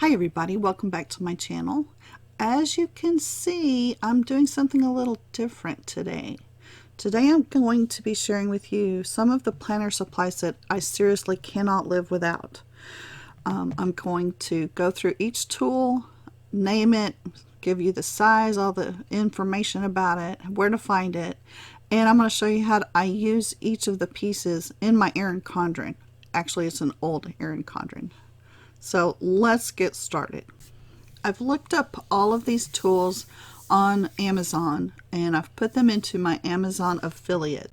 Hi everybody, welcome back to my channel. As you can see, I'm doing something a little different today. Today I'm going to be sharing with you some of the planner supplies that I seriously cannot live without. I'm going to go through each tool, name it, give you the size, all the information about it, where to find it, and I'm going to show you how I use each of the pieces in my Erin Condren. Actually, it's an old Erin Condren. So let's get started. I've looked up all of these tools on Amazon and I've put them into my Amazon affiliate,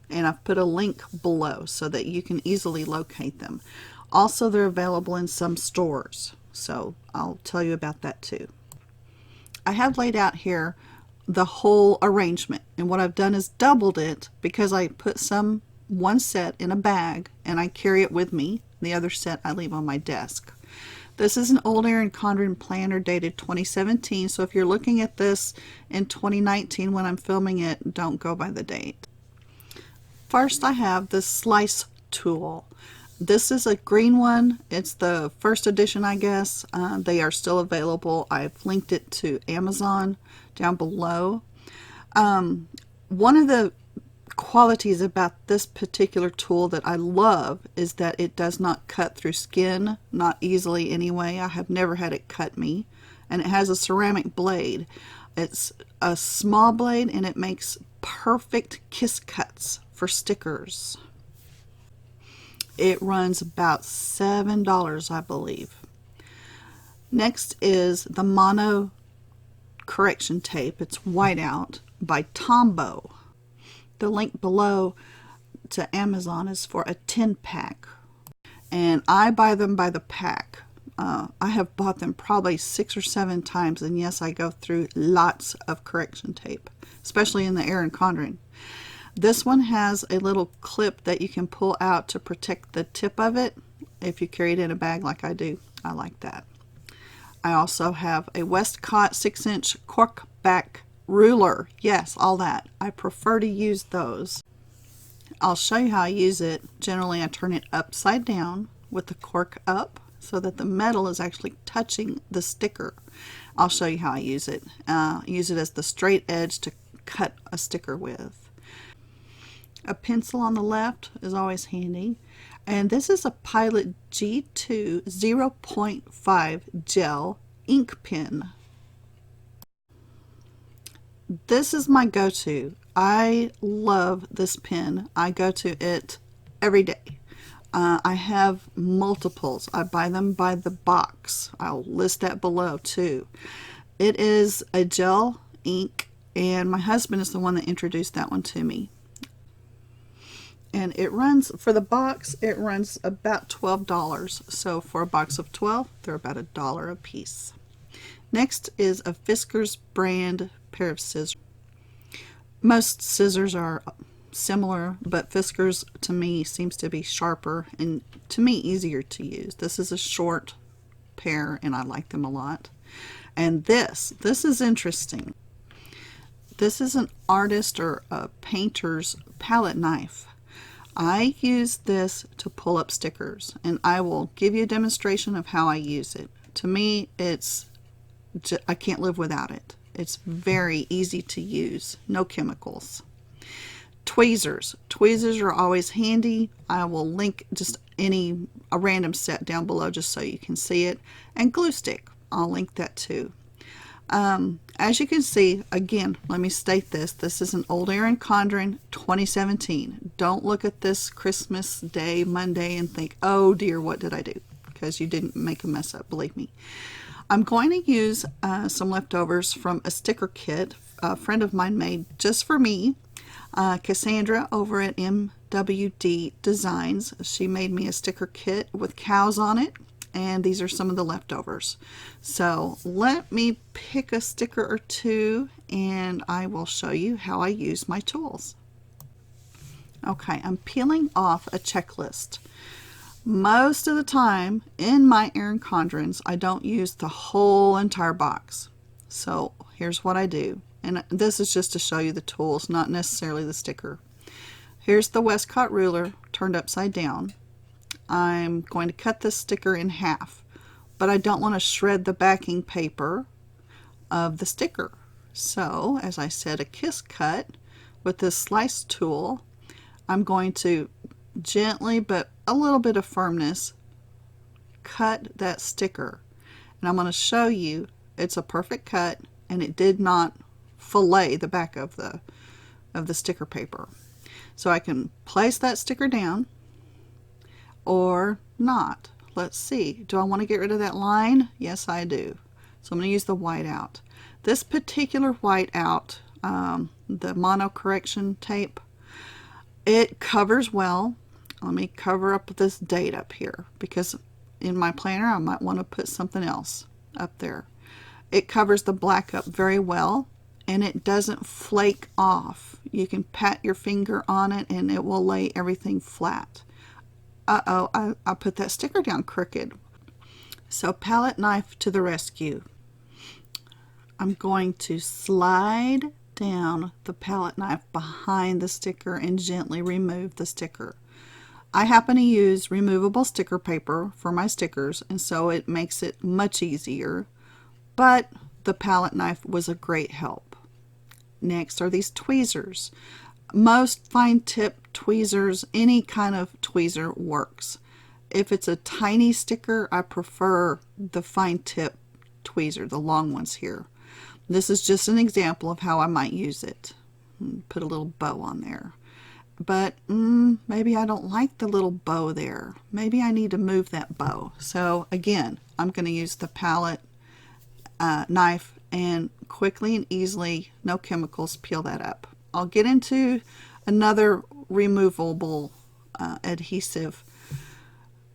and I've put a link below so that you can easily locate them. Also, they're available in some stores, so I'll tell you about that too. I have laid out here the whole arrangement, and what I've done is doubled it because I put one set in a bag and I carry it with me. The other set I leave on my desk. This is an old Erin Condren planner dated 2017, so if you're looking at this in 2019 when I'm filming it, don't go by the date. First, I have the slice tool. This is a green one. It's the first edition, I guess. They are still available. I've linked it to Amazon down below. One of the qualities about this particular tool that I love is that it does not cut through skin, not easily anyway. I have never had it cut me, and it has a ceramic blade. It's a small blade and it makes perfect kiss cuts for stickers. It runs about $7, I believe. Next is the mono correction tape. It's whiteout by Tombo. The link below to Amazon is for a 10-pack, and I buy them by the pack. I have bought them probably 6 or 7 times, and yes, I go through lots of correction tape, especially in the Erin Condren. This one has a little clip that you can pull out to protect the tip of it. If you carry it in a bag like I do, I like that. I also have a Westcott 6-inch cork back ruler. Yes, all that. I prefer to use those. I'll show you how I use it. Generally, I turn it upside down with the cork up so that the metal is actually touching the sticker. I'll show you how I use it. Use it as the straight edge to cut a sticker with. A pencil on the left is always handy. And this is a Pilot G2 0.5 gel ink pen. This is my go-to. I love this pen. I go to it every day. I have multiples. I buy them by the box. I'll list that below too. It is a gel ink, and my husband is the one that introduced that one to me. And it runs, for the box, it runs about $12. So for a box of 12, they're about $1 a piece. Next is a Fiskars brand pair of scissors. Most scissors are similar, but Fiskars to me seems to be sharper and to me easier to use. This is a short pair and I like them a lot. And this is interesting. This is an artist or a painter's palette knife. I use this to pull up stickers, and I will give you a demonstration of how I use it. To me, I can't live without it. It's very easy to use, no chemicals. Tweezers. Tweezers are always handy. I will link just a random set down below just so you can see it. And glue stick. I'll link that too. As you can see, again, let me state this. This is an old Erin Condren 2017. Don't look at this Christmas Day, Monday, and think, oh dear, what did I do? Because you didn't make a mess up, believe me. I'm going to use some leftovers from a sticker kit a friend of mine made just for me. Cassandra over at MWD Designs. She made me a sticker kit with cows on it, and these are some of the leftovers. So let me pick a sticker or two and I will show you how I use my tools. Okay, I'm peeling off a checklist. Most of the time in my Erin Condrens, I don't use the whole entire box. So here's what I do. And this is just to show you the tools, not necessarily the sticker. Here's the Westcott ruler turned upside down. I'm going to cut this sticker in half. but I don't want to shred the backing paper of the sticker. So, as I said, a kiss cut with this slice tool, I'm going to gently, but a little bit of firmness, cut that sticker. And I'm going to show you it's a perfect cut, and it did not fillet the back of the sticker paper. So I can place that sticker down or not. Let's see. Do I want to get rid of that line? Yes, I do. So I'm going to use the whiteout. This particular whiteout, the mono correction tape, it covers well. Let me cover up this date up here, because in my planner I might want to put something else up there. It covers the black up very well, and it doesn't flake off. You can pat your finger on it and it will lay everything flat. Uh-oh, I put that sticker down crooked. So palette knife to the rescue. I'm going to slide down the palette knife behind the sticker and gently remove the sticker. I happen to use removable sticker paper for my stickers, and so it makes it much easier, but the palette knife was a great help. Next are these tweezers. Most fine tip tweezers, any kind of tweezer works. If it's a tiny sticker, I prefer the fine tip tweezer, the long ones here. This is just an example of how I might use it. Put a little bow on there. But maybe I don't like the little bow there. Maybe I need to move that bow. So again, I'm going to use the palette knife and quickly and easily, no chemicals, peel that up. I'll get into another removable adhesive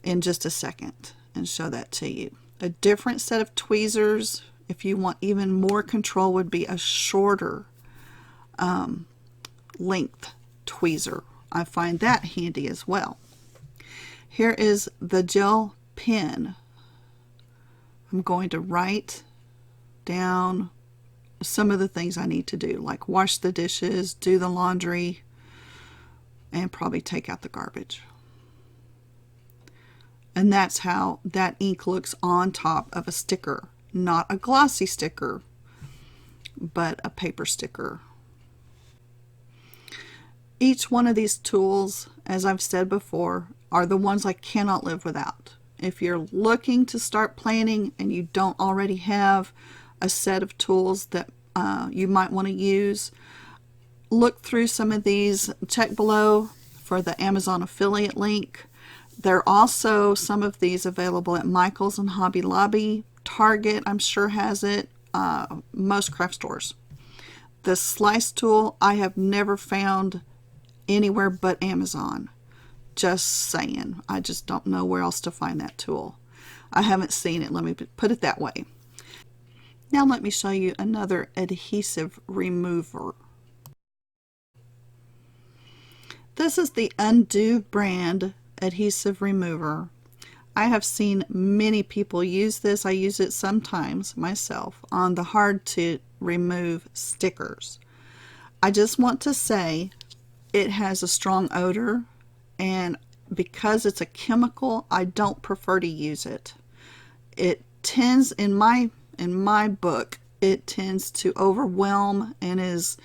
in just a second and show that to you. A different set of tweezers, if you want even more control, would be a shorter length tweezer. I find that handy as well. Here is the gel pen. I'm going to write down some of the things I need to do, like wash the dishes, do the laundry, and probably take out the garbage. And that's how that ink looks on top of a sticker. Not a glossy sticker, but a paper sticker. Each one of these tools, as I've said before, are the ones I cannot live without. If you're looking to start planning and you don't already have a set of tools that you might want to use, look through some of these. Check below for the Amazon affiliate link. There are also some of these available at Michael's and Hobby Lobby. Target, I'm sure, has it. Most craft stores. The slice tool I have never found anywhere but Amazon. Just saying. I just don't know where else to find that tool. I haven't seen it. Let me put it that way. Now let me show you another adhesive remover. This is the Undo brand adhesive remover. I have seen many people use this. I use it sometimes myself on the hard to remove stickers. I just want to say it has a strong odor, and because it's a chemical, I don't prefer to use it. It tends, in my book, it tends to overwhelm and is,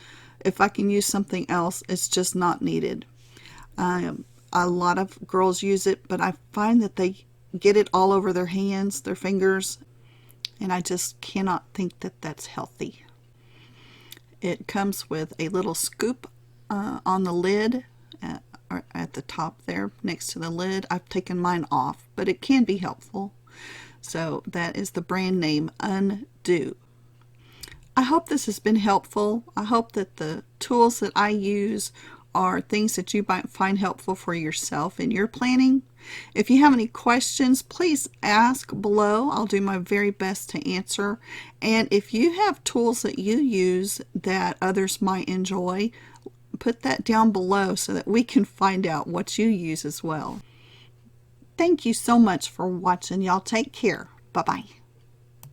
if I can use something else, it's just not needed. A lot of girls use it, but I find that they get it all over their hands, their fingers, and I just cannot think that that's healthy. It comes with a little scoop on the lid, at the top there next to the lid. I've taken mine off, but it can be helpful. So that is the brand name Undo. I hope this has been helpful. I hope that the tools that I use are things that you might find helpful for yourself in your planning. If you have any questions, please ask below. I'll do my very best to answer. And if you have tools that you use that others might enjoy, put that down below so that we can find out what you use as well. Thank you so much for watching. Y'all take care. Bye-bye.